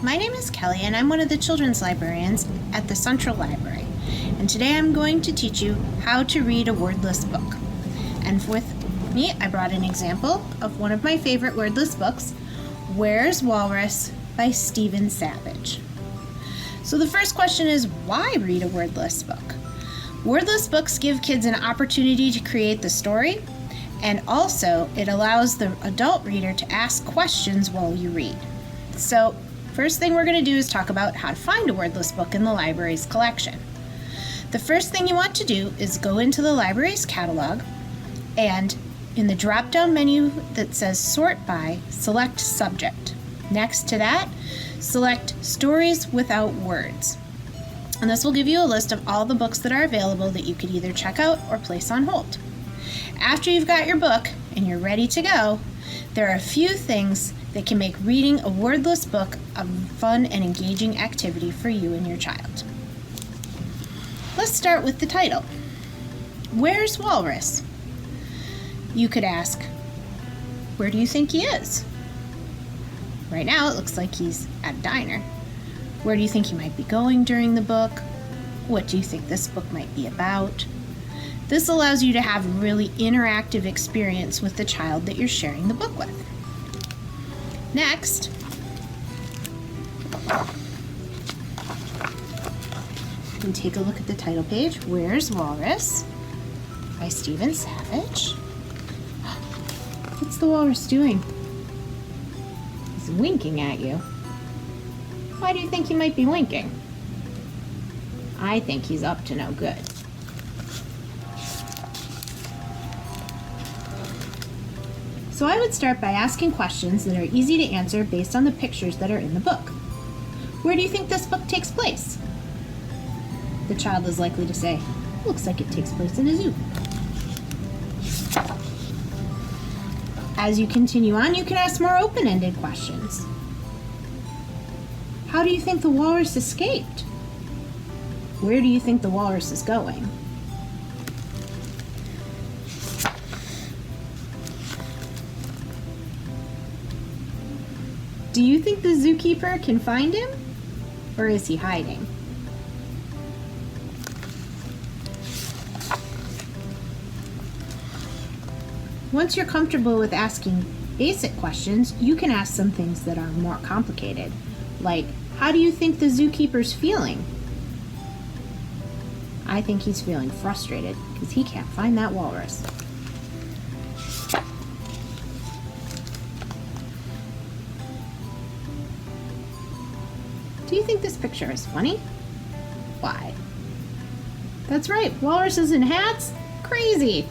My name is Kelly and I'm one of the children's librarians at the Central Library. And today I'm going to teach you how to read a wordless book. And with me, I brought an example of one of my favorite wordless books, Where's Walrus by Stephen Savage. So the first question is, why read a wordless book? Wordless books give kids an opportunity to create the story, and also it allows the adult reader to ask questions while you read. So first thing we're going to do is talk about how to find a wordless book in the library's collection. The first thing you want to do is go into the library's catalog, and in the drop-down menu that says Sort By, select Subject. Next to that, select Stories Without Words. And this will give you a list of all the books that are available that you could either check out or place on hold. After you've got your book and you're ready to go, there are a few things that can make reading a wordless book a fun and engaging activity for you and your child. Let's start with the title. Where's Walrus? You could ask, where do you think he is? Right now it looks like he's at a diner. Where do you think he might be going during the book? What do you think this book might be about? This allows you to have a really interactive experience with the child that you're sharing the book with. Next, you can take a look at the title page, Where's Walrus by Stephen Savage. What's the walrus doing? He's winking at you. Why do you think he might be winking? I think he's up to no good. So I would start by asking questions that are easy to answer based on the pictures that are in the book. Where do you think this book takes place? The child is likely to say, looks like it takes place in a zoo. As you continue on, you can ask more open-ended questions. How do you think the walrus escaped? Where do you think the walrus is going? Do you think the zookeeper can find him? Or is he hiding? Once you're comfortable with asking basic questions, you can ask some things that are more complicated. Like, how do you think the zookeeper's feeling? I think he's feeling frustrated because he can't find that walrus. Do you think this picture is funny? Why? That's right, walruses in hats? Crazy!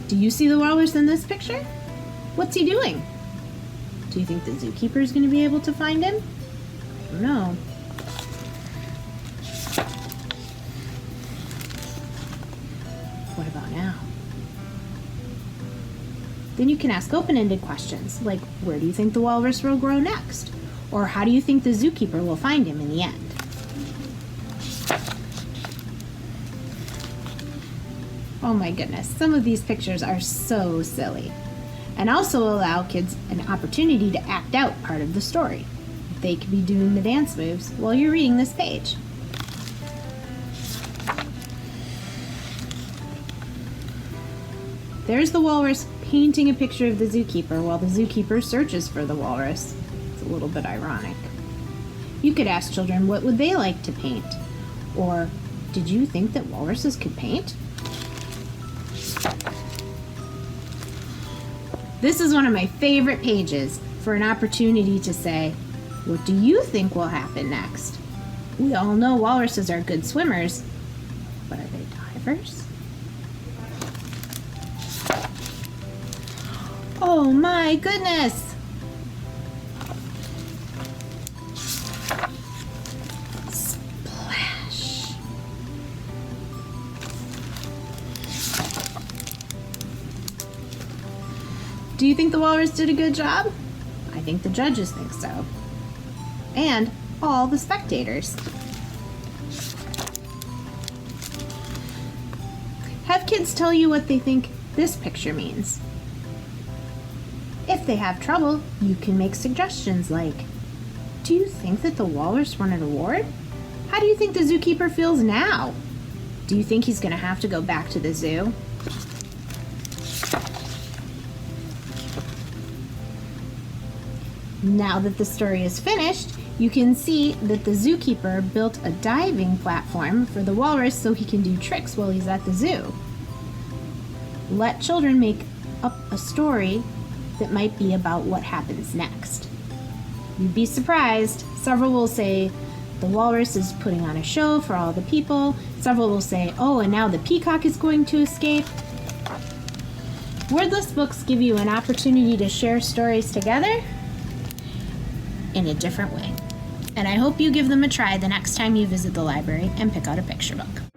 Do you see the walrus in this picture? What's he doing? Do you think the zookeeper is going to be able to find him? I don't know. What about now? Then you can ask open-ended questions, like where do you think the walrus will grow next? Or how do you think the zookeeper will find him in the end? Oh my goodness, some of these pictures are so silly, and also allow kids an opportunity to act out part of the story. They could be doing the dance moves while you're reading this page. There's the walrus painting a picture of the zookeeper while the zookeeper searches for the walrus. It's a little bit ironic. You could ask children what would they like to paint, or did you think that walruses could paint? This is one of my favorite pages for an opportunity to say, what do you think will happen next? We all know walruses are good swimmers, but are they divers? Oh my goodness! Splash! Do you think the walrus did a good job? I think the judges think so. And all the spectators. Have kids tell you what they think this picture means. If they have trouble, you can make suggestions like, do you think that the walrus won an award? How do you think the zookeeper feels now? Do you think he's going to have to go back to the zoo? Now that the story is finished, you can see that the zookeeper built a diving platform for the walrus so he can do tricks while he's at the zoo. Let children make up a story that might be about what happens next. You'd be surprised. Several will say, the walrus is putting on a show for all the people. Several will say, oh, and now the peacock is going to escape. Wordless books give you an opportunity to share stories together in a different way. And I hope you give them a try the next time you visit the library and pick out a picture book.